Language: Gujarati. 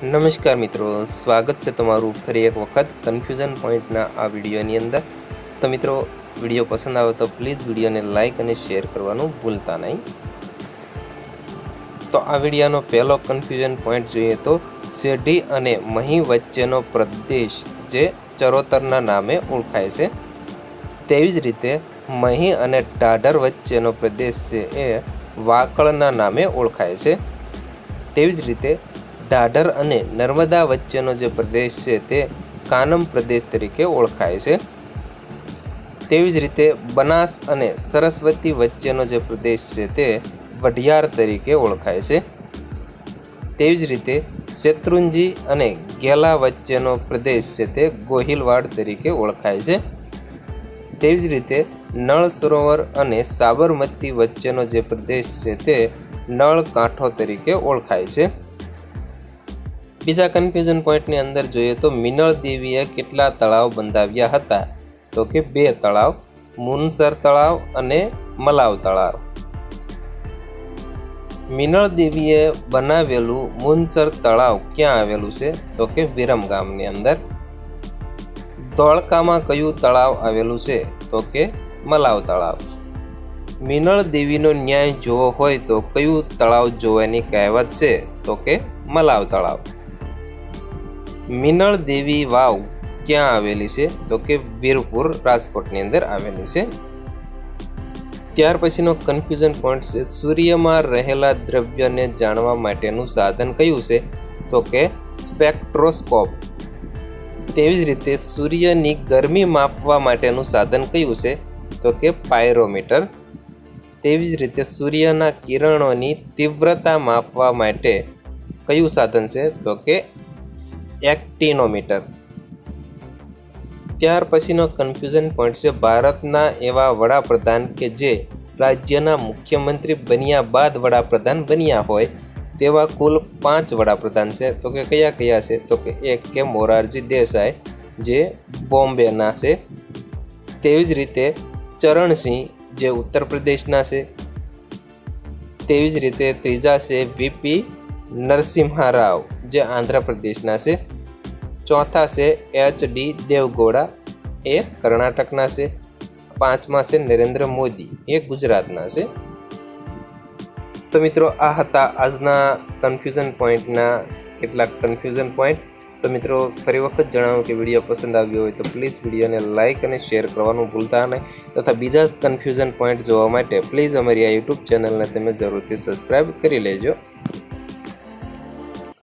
નમસ્કાર મિત્રો, સ્વાગત છે તમારું ફરી એક વખત કન્ફ્યુઝન પોઈન્ટના આ વિડીયોની અંદર। તો મિત્રો, વિડીયો પસંદ આવે તો પ્લીઝ વિડીયોને લાઇક અને શેર કરવાનું ભૂલતા નહીં। તો આ વિડીયોનો પહેલો કન્ફ્યુઝન પોઈન્ટ જોઈએ તો શેઢી અને મહી વચ્ચેનો પ્રદેશ જે ચરોતરના નામે ઓળખાય છે, તેવી જ રીતે મહી અને ઢાઢર વચ્ચેનો પ્રદેશ છે એ વાકળના નામે ઓળખાય છે। તેવી જ રીતે ઢાઢર અને નર્મદા વચ્ચેનો જે પ્રદેશ છે તે કાનમ પ્રદેશ તરીકે ઓળખાય છે। તેવી જ રીતે બનાસ અને સરસ્વતી વચ્ચેનો જે પ્રદેશ છે તે વઢિયાર તરીકે ઓળખાય છે। તેવી જ રીતે શેત્રુંજી અને ગેલા વચ્ચેનો પ્રદેશ છે તે ગોહિલવાડ તરીકે ઓળખાય છે। તેવી જ રીતે નળ સરોવર અને સાબરમતી વચ્ચેનો જે પ્રદેશ છે તે નળ કાંઠો તરીકે ઓળખાય છે। બીજા કન્ફ્યુઝન પોઈન્ટની અંદર જોઈએ તો મિનળ દેવીએ કેટલા તળાવ બંધાવ્યા હતા? તો કે 2 તળાવ, મુનસર તળાવ અને મલાવ તળાવ। મિનળ દેવીએ બનાવેલું મુનસર તળાવ ક્યાં આવેલું છે? તો કે વિરમ ગામની અંદર। ધોળકામાં કયું તળાવ આવેલું છે? તો કે મલાવ તળાવ। મિનળ દેવીનો ન્યાય જોવો હોય તો કયું તળાવ જોવાની કહેવત છે? તો કે મલાવ તળાવ। મિનળ દેવી વાવ ક્યાં આવેલી છે? તો કે વીરપુર રાજકોટની અંદર આવેલી છે। ત્યાર પછીનો કન્ફ્યુઝન પોઈન્ટ છે સૂર્યમાં રહેલા દ્રવ્યને જાણવા માટેનું સાધન કયું છે? તો કે સ્પેક્ટ્રોસ્કોપ। તેવી જ રીતે સૂર્યની ગરમી માપવા માટેનું સાધન કયું છે? તો કે પાયરોમીટર। તેવી જ રીતે સૂર્યના કિરણોની તીવ્રતા માપવા માટે કયું સાધન છે? તો કે એક્ટિનોમીટર। ત્યાર પછીનો કન્ફ્યુઝન પોઈન્ટ છે ભારતના એવા વડાપ્રધાન કે જે રાજ્યના મુખ્યમંત્રી બન્યા બાદ વડાપ્રધાન બન્યા હોય તેવા કુલ 5 વડાપ્રધાન છે। તો કે કયા કયા છે? તો કે એક કે મોરારજી દેસાઈ જે બોમ્બેના છે। તેવી જ રીતે ચરણસિંહ જે ઉત્તર પ્રદેશના છે। તેવી જ રીતે ત્રીજા છે વીપી નરસિમ્હા રાવ જે આંધ્રપ્રદેશના છે। ચોથા છે એચડી દેવગૌડા એ કર્ણાટકના છે। પાંચમા છે નરેન્દ્ર મોદી એ ગુજરાતના છે। તો મિત્રો, આ હતા આજના કન્ફ્યુઝન પોઈન્ટના કેટલાક કન્ફ્યુઝન પોઈન્ટ। તો મિત્રો, ફરી વખત જણાવું કે વિડીયો પસંદ આવ્યો હોય તો પ્લીઝ વિડીયોને લાઇક અને શેર કરવાનું ભૂલતા નહીં, તથા બીજા કન્ફ્યુઝન પોઈન્ટ જોવા માટે પ્લીઝ અમારી આ યુટ્યુબ ચેનલને તમે જરૂરથી સબસ્ક્રાઈબ કરી લેજો।